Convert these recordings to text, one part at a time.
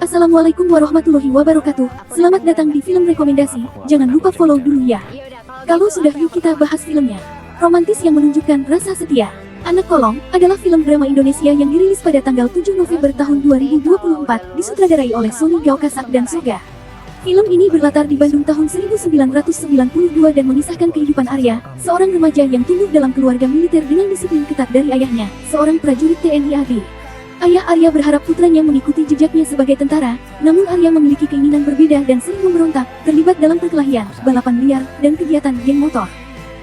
Assalamualaikum warahmatullahi wabarakatuh. Selamat datang di film rekomendasi. Jangan lupa follow dulu ya. Kalau sudah, yuk kita bahas filmnya. Romantis yang menunjukkan rasa setia. Anak Kolong adalah film drama Indonesia yang dirilis pada tanggal 7 November tahun 2024, disutradarai oleh Sony Gaukasak dan Soga. Film ini berlatar di Bandung tahun 1992 dan mengisahkan kehidupan Arya, seorang remaja yang tumbuh dalam keluarga militer dengan disiplin ketat dari ayahnya, seorang prajurit TNI AD. Ayah Arya berharap putranya mengikuti jejaknya sebagai tentara, namun Arya memiliki keinginan berbeda dan sering memberontak, terlibat dalam perkelahian, balapan liar, dan kegiatan geng motor.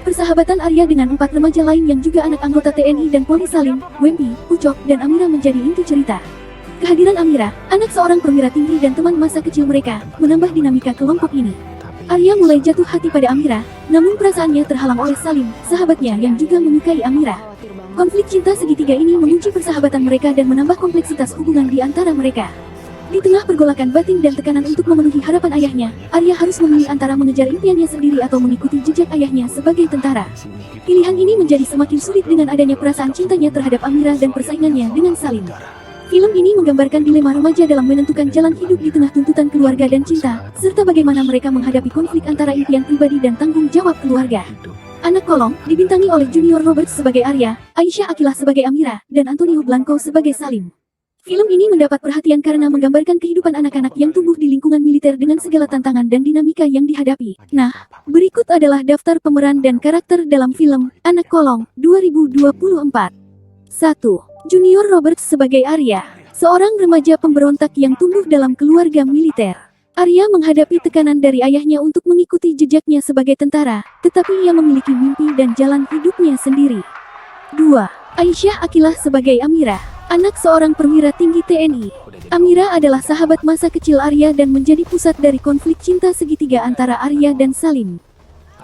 Persahabatan Arya dengan 4 remaja lain yang juga anak anggota TNI dan Polri, Salim, Wempi, Ucok, dan Amira menjadi inti cerita. Kehadiran Amira, anak seorang perwira tinggi dan teman masa kecil mereka, menambah dinamika kelompok ini. Arya mulai jatuh hati pada Amira, namun perasaannya terhalang oleh Salim, sahabatnya yang juga menyukai Amira. Konflik cinta segitiga ini mengunci persahabatan mereka dan menambah kompleksitas hubungan di antara mereka. Di tengah pergolakan batin dan tekanan untuk memenuhi harapan ayahnya, Arya harus memilih antara mengejar impiannya sendiri atau mengikuti jejak ayahnya sebagai tentara. Pilihan ini menjadi semakin sulit dengan adanya perasaan cintanya terhadap Amira dan persaingannya dengan Salim. Film ini menggambarkan dilema remaja dalam menentukan jalan hidup di tengah tuntutan keluarga dan cinta, serta bagaimana mereka menghadapi konflik antara impian pribadi dan tanggung jawab keluarga. Anak Kolong dibintangi oleh Junior Robert sebagai Arya, Aisyah Akilah sebagai Amira, dan Antonio Blanco sebagai Salim. Film ini mendapat perhatian karena menggambarkan kehidupan anak-anak yang tumbuh di lingkungan militer dengan segala tantangan dan dinamika yang dihadapi. Nah, berikut adalah daftar pemeran dan karakter dalam film Anak Kolong 2024. 1. Junior Robert sebagai Arya, seorang remaja pemberontak yang tumbuh dalam keluarga militer. Arya menghadapi tekanan dari ayahnya untuk mengikuti jejaknya sebagai tentara, tetapi ia memiliki mimpi dan jalan hidupnya sendiri. 2. Aisyah Akilah sebagai Amira, anak seorang perwira tinggi TNI. Amira adalah sahabat masa kecil Arya dan menjadi pusat dari konflik cinta segitiga antara Arya dan Salim.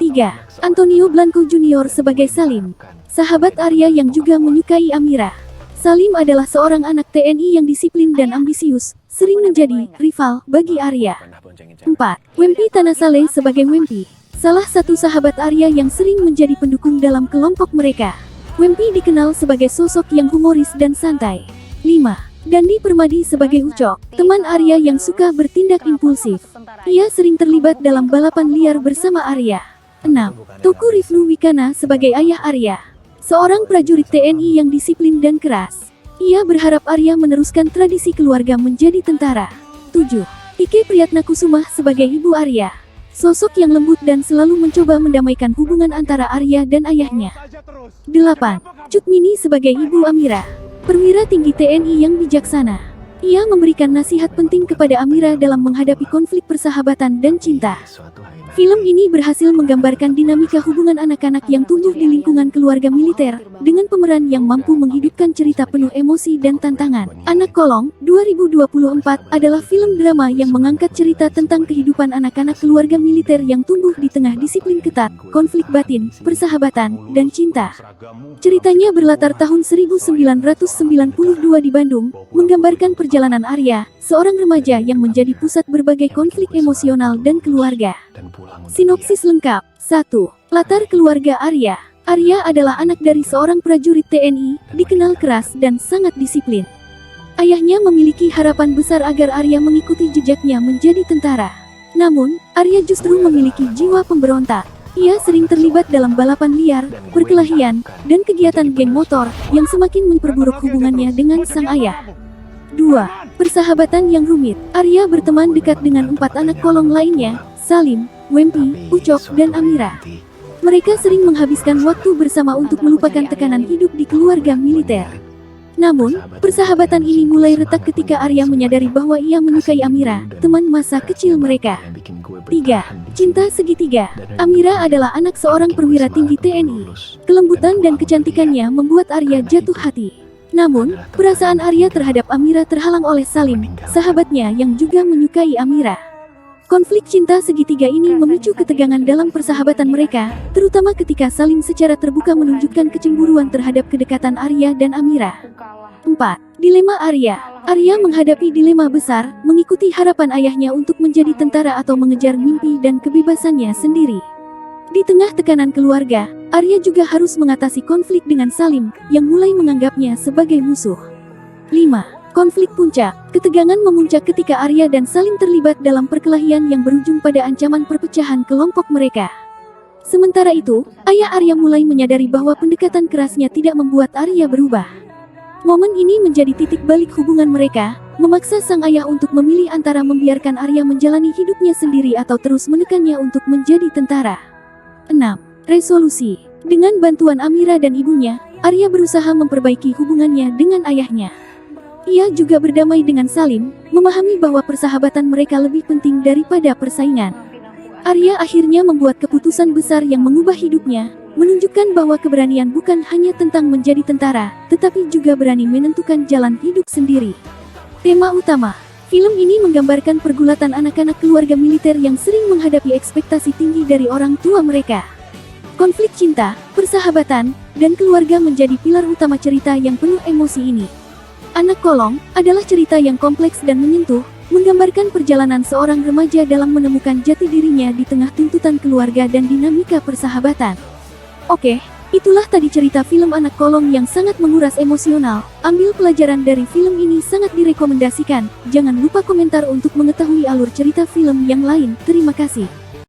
3. Antonio Blanco Junior sebagai Salim, sahabat Arya yang juga menyukai Amira. Salim adalah seorang anak TNI yang disiplin dan ambisius, sering menjadi rival bagi Arya. 4. Wempi Tanasale sebagai Wempi, salah satu sahabat Arya yang sering menjadi pendukung dalam kelompok mereka. Wempi dikenal sebagai sosok yang humoris dan santai. 5. Dandi Permadi sebagai Ucok, teman Arya yang suka bertindak impulsif. Ia sering terlibat dalam balapan liar bersama Arya. 6. Tuku Rifnu Wikana sebagai ayah Arya, seorang prajurit TNI yang disiplin dan keras. Ia berharap Arya meneruskan tradisi keluarga menjadi tentara. 7. Ike Priyatnakusumah sebagai ibu Arya, sosok yang lembut dan selalu mencoba mendamaikan hubungan antara Arya dan ayahnya. 8. Cutmini sebagai ibu Amira, perwira tinggi TNI yang bijaksana. Ia memberikan nasihat penting kepada Amira dalam menghadapi konflik persahabatan dan cinta. Film ini berhasil menggambarkan dinamika hubungan anak-anak yang tumbuh di lingkungan keluarga militer, dengan pemeran yang mampu menghidupkan cerita penuh emosi dan tantangan. Anak Kolong 2024 adalah film drama yang mengangkat cerita tentang kehidupan anak-anak keluarga militer yang tumbuh di tengah disiplin ketat, konflik batin, persahabatan, dan cinta. Ceritanya berlatar tahun 1992 di Bandung, menggambarkan perjalanan Arya, seorang remaja yang menjadi pusat berbagai konflik emosional dan keluarga. Sinopsis lengkap. 1. Latar keluarga Arya. Arya adalah anak dari seorang prajurit TNI, dikenal keras dan sangat disiplin. Ayahnya memiliki harapan besar agar Arya mengikuti jejaknya menjadi tentara. Namun, Arya justru memiliki jiwa pemberontak. Ia sering terlibat dalam balapan liar, perkelahian, dan kegiatan geng motor, yang semakin memperburuk hubungannya dengan sang ayah. 2. Persahabatan yang rumit. Arya berteman dekat dengan 4 anak kolong lainnya, Salim, Wempi, Ucok, dan Amira. Mereka sering menghabiskan waktu bersama untuk melupakan tekanan hidup di keluarga militer. Namun, persahabatan ini mulai retak ketika Arya menyadari bahwa ia menyukai Amira, teman masa kecil mereka. 3. Cinta segitiga. Amira adalah anak seorang perwira tinggi TNI. Kelembutan dan kecantikannya membuat Arya jatuh hati. Namun, perasaan Arya terhadap Amira terhalang oleh Salim, sahabatnya yang juga menyukai Amira. Konflik cinta segitiga ini memicu ketegangan dalam persahabatan mereka, terutama ketika Salim secara terbuka menunjukkan kecemburuan terhadap kedekatan Arya dan Amira. 4. Dilema Arya. Arya menghadapi dilema besar, mengikuti harapan ayahnya untuk menjadi tentara atau mengejar mimpi dan kebebasannya sendiri. Di tengah tekanan keluarga, Arya juga harus mengatasi konflik dengan Salim, yang mulai menganggapnya sebagai musuh. 5. Konflik puncak, ketegangan memuncak ketika Arya dan Salim terlibat dalam perkelahian yang berujung pada ancaman perpecahan kelompok mereka. Sementara itu, ayah Arya mulai menyadari bahwa pendekatan kerasnya tidak membuat Arya berubah. Momen ini menjadi titik balik hubungan mereka, memaksa sang ayah untuk memilih antara membiarkan Arya menjalani hidupnya sendiri atau terus menekannya untuk menjadi tentara. 6. Resolusi. Dengan bantuan Amira dan ibunya, Arya berusaha memperbaiki hubungannya dengan ayahnya. Ia juga berdamai dengan Salim, memahami bahwa persahabatan mereka lebih penting daripada persaingan. Arya akhirnya membuat keputusan besar yang mengubah hidupnya, menunjukkan bahwa keberanian bukan hanya tentang menjadi tentara, tetapi juga berani menentukan jalan hidup sendiri. Tema utama. Film ini menggambarkan pergulatan anak-anak keluarga militer yang sering menghadapi ekspektasi tinggi dari orang tua mereka. Konflik cinta, persahabatan, dan keluarga menjadi pilar utama cerita yang penuh emosi ini. Anak Kolong adalah cerita yang kompleks dan menyentuh, menggambarkan perjalanan seorang remaja dalam menemukan jati dirinya di tengah tuntutan keluarga dan dinamika persahabatan. Oke, itulah tadi cerita film Anak Kolong yang sangat menguras emosional. Ambil pelajaran dari film ini, sangat direkomendasikan. Jangan lupa komentar untuk mengetahui alur cerita film yang lain. Terima kasih.